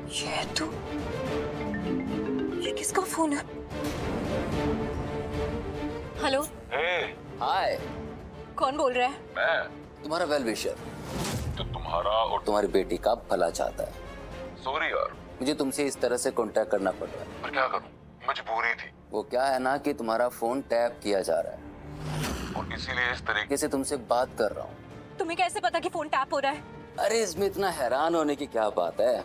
ये तो ये किसका फोन है? हेलो, हाय, कौन बोल रहा है? मैं तुम्हारा वेल विशर तो तुम्हारा और तुम्हारी बेटी का भला चाहता है। सॉरी यार, मुझे तुमसे इस तरह से कांटेक्ट करना पड़ रहा है। पर क्या करूं, मजबूरी थी वो क्या है ना कि तुम्हारा फोन टैप किया जा रहा है और इसीलिए इस तरीके से तुमसे बात कर रहा हूँ। तुम्हें कैसे पता कि फोन टैप हो रहा है? अरे इसमें इतना हैरान होने की क्या बात है।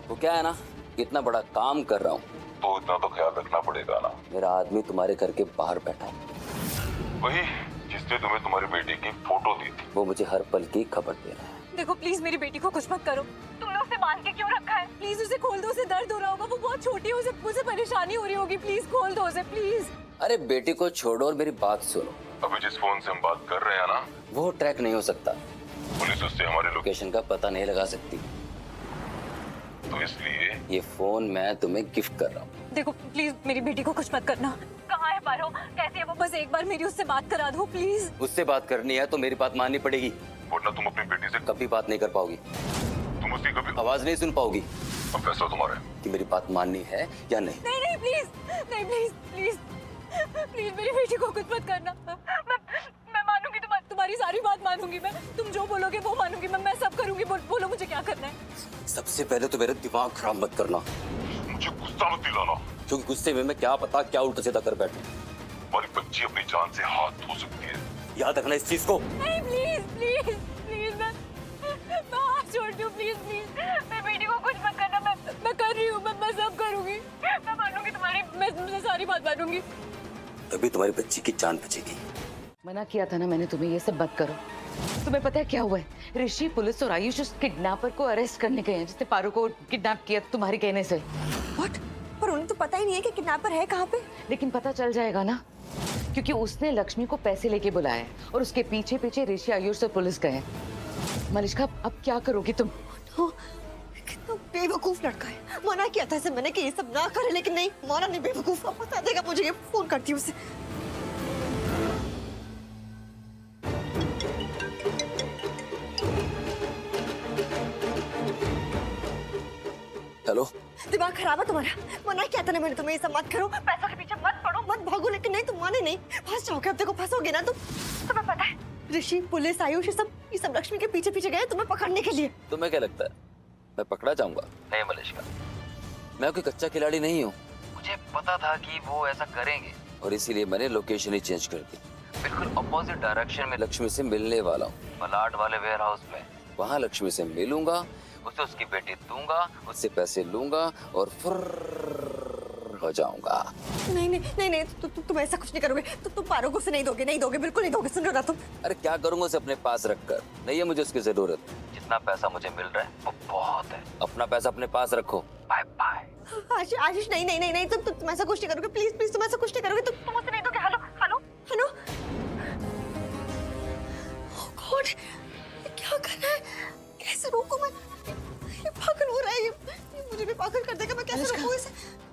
वो क्या है ना, इतना बड़ा काम कर रहा हूँ। तो इतना तो ख्याल रखना पड़ेगा ना। मेरा आदमी तुम्हारे घर के बाहर बैठा है, वही जिसने तुम्हें तुम्हारी बेटी की फोटो दी थी। वो मुझे हर पल की खबर दे रहा है। देखो प्लीज, मेरी बेटी को कुछ मत करो। तुमने उसे बांध के क्यों रखा है? प्लीज उसे खोल दो, उसे दर्द हो रहा होगा, वो बहुत छोटी है, उसे परेशानी हो रही होगी। प्लीज खोल दो उसे, प्लीज। अरे बेटी को छोड़ो और मेरी बात सुनो। अभी जिस फोन से हम बात कर रहे हैं ना, वो ट्रैक नहीं हो सकता, पुलिस उससे हमारे लोकेशन का पता नहीं लगा सकती। तो इसलिए ये फोन मैं तुम्हें गिफ्ट कर रहा हूँ। देखो प्लीज, मेरी बेटी को कुछ मत करना। कहाँ है पारो, कैसी है वो? बस एक बार मेरी उससे बात करा दो प्लीज। उससे बात करनी है तो मेरी बात माननी पड़ेगी, वरना तुम अपनी बेटी से कभी बात नहीं कर पाओगी, तुम उसकी कभी आवाज नहीं सुन पाओगी। अब फैसला तुम्हारा है। कि मेरी बात माननी है या नहीं। नहीं नहीं प्लीज, नहीं प्लीज प्लीज प्लीज, मेरी बेटी को कुछ मत करना। मैं मानूंगी, तुम्हारी सारी बात मानूंगी। मैं तुम जो बोलोगे वो मानूंगी। मैं सब करूंगी। बोलो मुझे क्या करना है। सबसे पहले तो मेरा दिमाग खराब मत करना, मुझे गुस्सा मत दिलाना, क्योंकि गुस्से में मैं क्या पता क्या उल्टा सीधा कर बैठूं। हमारी बच्ची अपनी जान से हाथ धो सकती है। याद रखना इस चीज को। नहीं प्लीज प्लीज प्लीज, मैं हाथ छोड़ती हूँ। प्लीज प्लीज, मेरी बेटी को कुछ मत करना। मैं कर रही हूँ, मैं सब करूंगी। मैं मानूंगी तुम्हारी, मैं तुमसे सारी बात मानूंगी। तभी तुम्हारी बच्ची की जान बचेगी। मना किया था ना मैंने तुम्हें, ये सब मत करो। तुम्हें पता है क्या हुआ है? ऋषि, पुलिस और आयुष उस किडनैपर को अरेस्ट करने गए हैं जिसने पारू को किडनैप किया तुम्हारे कहने से। व्हाट? पर उन्हें तो पता ही नहीं है कि किडनैपर है कहाँ पे। लेकिन पता चल जाएगा ना, क्योंकि उसने लक्ष्मी को पैसे लेके बुलाया है और उसके पीछे पीछे ऋषि, आयुष और पुलिस गए हैं। मलिष्का, अब क्या करोगी तुम? कितना बेवकूफ लड़का है। मना किया था इसे मैंने कि ये सब ना करे, लेकिन नहीं माना। नहीं, बेवकूफ। अब बता देगा मुझे। ये फोन करती हूँ उसे। हेलो, दिमाग खराब है तुम्हारा। मना किया था ना मैंने तुम्हें, ये सब मत करो, पैसों के पीछे मत पड़ो, मत भागो। लेकिन नहीं, तुम माने नहीं। फंस जाओगे। अब देखो फंसोगे ना तुम। तुम्हें पता है ऋषि, पुलिस, आयुष, ये सब लक्ष्मी के पीछे पीछे गए तुम्हें पकड़ने के लिए। तुम्हें क्या लगता है मैं पकड़ा जाऊंगा? नहीं मलिष्का, मैं कोई कच्चा खिलाड़ी नहीं हूँ। मुझे पता था कि वो ऐसा करेंगे और इसीलिए मैंने लोकेशन ही चेंज कर दी। बिल्कुल अपोजिट डायरेक्शन में लक्ष्मी से मिलने वाला हूँ, मलाड वाले वेयर हाउस में। वहाँ लक्ष्मी से मिलूंगा, उसे उसकी बेटी दूंगा, उससे पैसे लूंगा और फुर्र हो जाऊंगा। नहीं नहीं नहीं नहीं, तुम ऐसा कुछ नहीं करोगे। तुम पारो को उसे नहीं दोगे, नहीं दोगे, बिल्कुल नहीं दोगे। सुन रहे हो ना तुम? अरे क्या करूंगा उसे अपने पास रखकर? नहीं है मुझे उसकी जरूरत। जितना पैसा मुझे मिल रहा है वो बहुत है। अपना पैसा अपने पास रखो। Bye bye. आशीष, नहीं नहीं नहीं नहीं, तुम ऐसा कुछ नहीं करोगे। प्लीज प्लीज, तुम ऐसा कुछ नहीं करोगे। तुम उसे नहीं दोगे। Hello hello hello. Oh God, क्या करना है? कैसे रोकूं मैं? ये पागल हो रहा है। ये मुझे भी पागल कर देगा। मैं कैसे रोकूं इसे?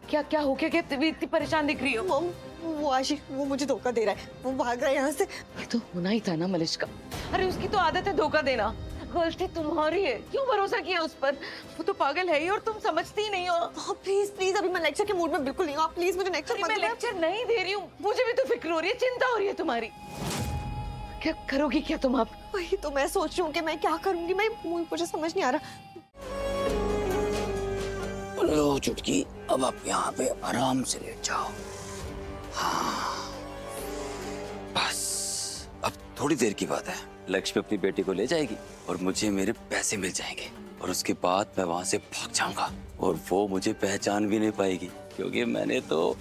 क्या क्या हो गया? क्या इतनी परेशान दिख रही हो? वो आशीष, वो मुझे धोखा दे रहा है। वो भाग रहा है यहाँ से। ये तो होना ही था ना मलिष्का। अरे उसकी तो आदत है धोखा देना। गलती तुम्हारी है, क्यों भरोसा किया उस पर? वो तो पागल है ही और तुम समझती नहीं हो। प्लीज प्लीज, अभी मैं लेक्चर के मूड में बिल्कुल नहीं हूँ। आप प्लीज मुझे लेक्चर मत मैं दो। लेक्चर नहीं दे रही हूँ, मुझे भी तो फिक्र हो रही है, चिंता हो रही है तुम्हारी। क्या करोगी क्या तुम अब? वही तो मैं सोच रही हूँ कि मैं क्या करूंगी। मुझे समझ नहीं आ रहा। लो चुटकी, अब आप यहाँ पे आराम से लेट जाओ। हाँ, बस अब थोड़ी देर की बात है। लक्ष्मी अपनी बेटी को ले जाएगी और मुझे मेरे पैसे मिल जाएंगे और उसके बाद मैं वहां से भाग जाऊंगा और वो मुझे पहचान भी नहीं पाएगी, क्योंकि मैंने तो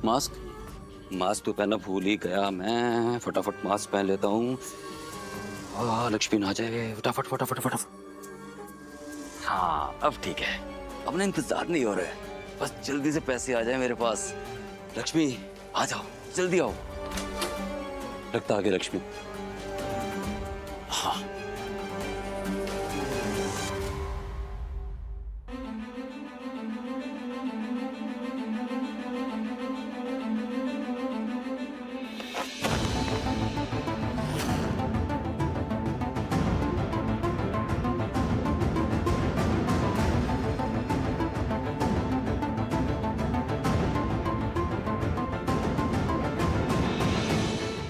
मास्क तो पहनना भूल ही गया। मैं फटाफट मास्क पहन लेता हूँ। लक्ष्मी ना जाए, फटाफट फटाफट फटाफट। हाँ अब ठीक है, अब ना इंतजार नहीं हो रहा है, बस जल्दी से पैसे आ जाए मेरे पास। लक्ष्मी आ जाओ, जल्दी आओ। लगता आ गई लक्ष्मी। हाँ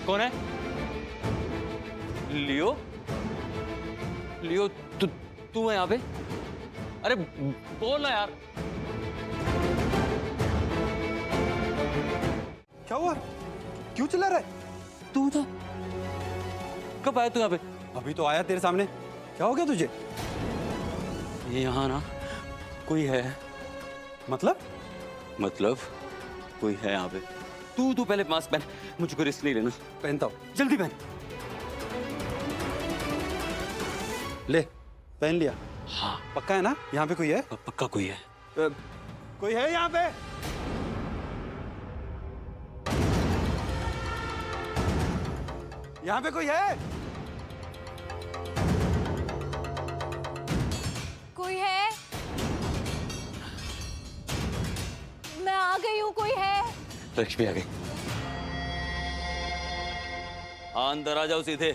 कौन है? लियो? लियो तू है यहाँ पे? अरे बोल ना यार। क्या हुआ? क्यों चिल्ला रहा है? तू था? कब आया तू यहाँ पे? अभी तो आया तेरे सामने। क्या हो गया तुझे? ये यहाँ ना कोई है। मतलब कोई है यहाँ पे। तू पहले मास्क पहन, मुझको रिस्क नहीं लेना। पहनता हूँ। जल्दी पहन। ले पहन लिया। हाँ पक्का है ना यहाँ पे कोई है? पक्का कोई है। कोई है यहाँ पे? यहाँ पे कोई है? कोई है? मैं आ गई हूँ, कोई है? लक्ष्मी आ गई। हाँ अंदर आ जाओ सीधे।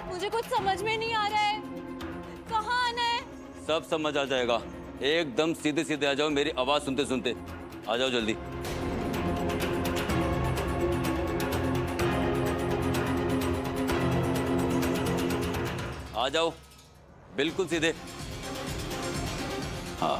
मुझे कुछ समझ में नहीं आ रहा है, कहाँ आना है? सब समझ आ जाएगा। एकदम सीधे सीधे आ जाओ, मेरी आवाज सुनते सुनते आ जाओ जल्दी। आ जाओ बिल्कुल सीधे। हाँ